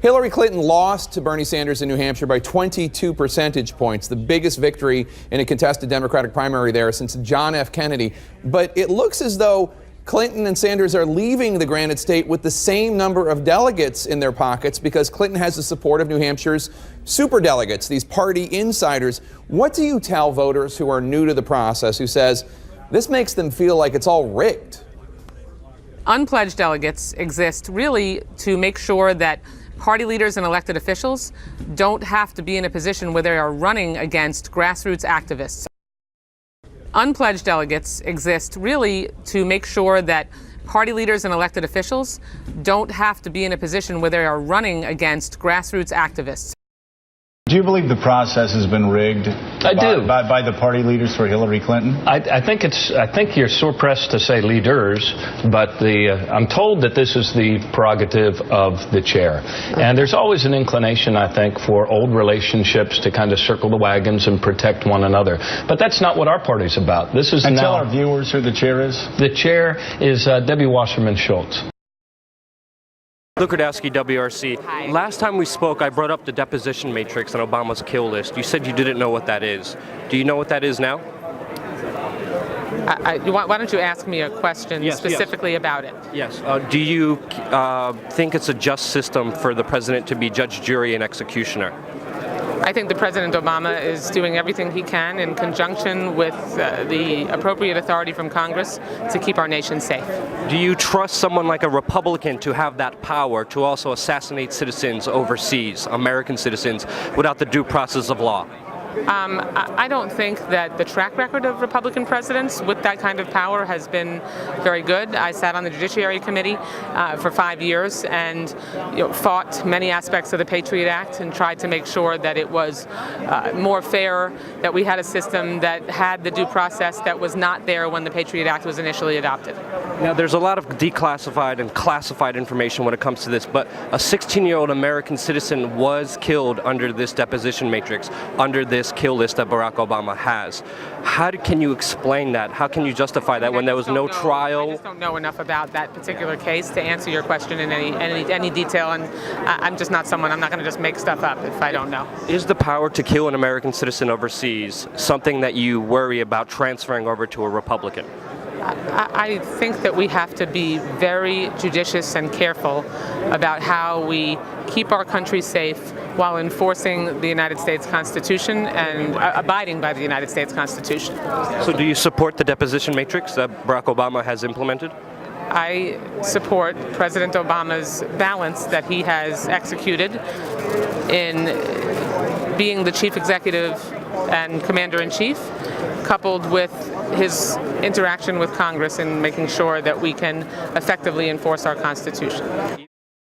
Hillary Clinton lost to Bernie Sanders in New Hampshire by 22 percentage points, the biggest victory in a contested Democratic primary there since John F. Kennedy. But it looks as though Clinton and Sanders are leaving the Granite State with the same number of delegates in their pockets because Clinton has the support of New Hampshire's superdelegates, these party insiders. What do you tell voters who are new to the process who says this makes them feel like it's all rigged? Unpledged delegates exist really to make sure that party leaders and elected officials don't have to be in a position where they are running against grassroots activists. Unpledged delegates exist really to make sure that party leaders and elected officials don't have to be in a position where they are running against grassroots activists. Do you believe the process has been rigged by the party leaders for Hillary Clinton? I think you're sore pressed to say leaders, but I'm told that this is the prerogative of the chair. And there's always an inclination, I think, for old relationships to kind of circle the wagons and protect one another. But that's not what our party's about. This is and now, tell our viewers who the chair is. The chair is Debbie Wasserman Schultz. Luke Radowski, WRC. Hi. Last time we spoke, I brought up the deposition matrix on Obama's kill list. You said you didn't know what that is. Do you know what that is now? Why don't you ask me a question specifically about it? Yes. Do you think it's a just system for the president to be judge, jury, and executioner? I think that President Obama is doing everything he can in conjunction with the appropriate authority from Congress to keep our nation safe. Do you trust someone like a Republican to have that power to also assassinate citizens overseas, American citizens, without the due process of law? I don't think that the track record of Republican presidents with that kind of power has been very good. I sat on the Judiciary Committee for 5 years and fought many aspects of the Patriot Act and tried to make sure that it was more fair, that we had a system that had the due process that was not there when the Patriot Act was initially adopted. Now, there's a lot of declassified and classified information when it comes to this, but a 16-year-old American citizen was killed under this deposition matrix, under this kill list that Barack Obama has. Can you explain that? How can you justify that when there was no trial? I just don't know enough about that particular case to answer your question in any detail, and I'm just not someone, I'm not going to just make stuff up if I don't know. Is the power to kill an American citizen overseas something that you worry about transferring over to a Republican? I think that we have to be very judicious and careful about how we keep our country safe while enforcing the United States Constitution and abiding by the United States Constitution. So do you support the deposition matrix that Barack Obama has implemented? I support President Obama's balance that he has executed in being the chief executive and commander-in-chief, coupled with his interaction with Congress in making sure that we can effectively enforce our Constitution.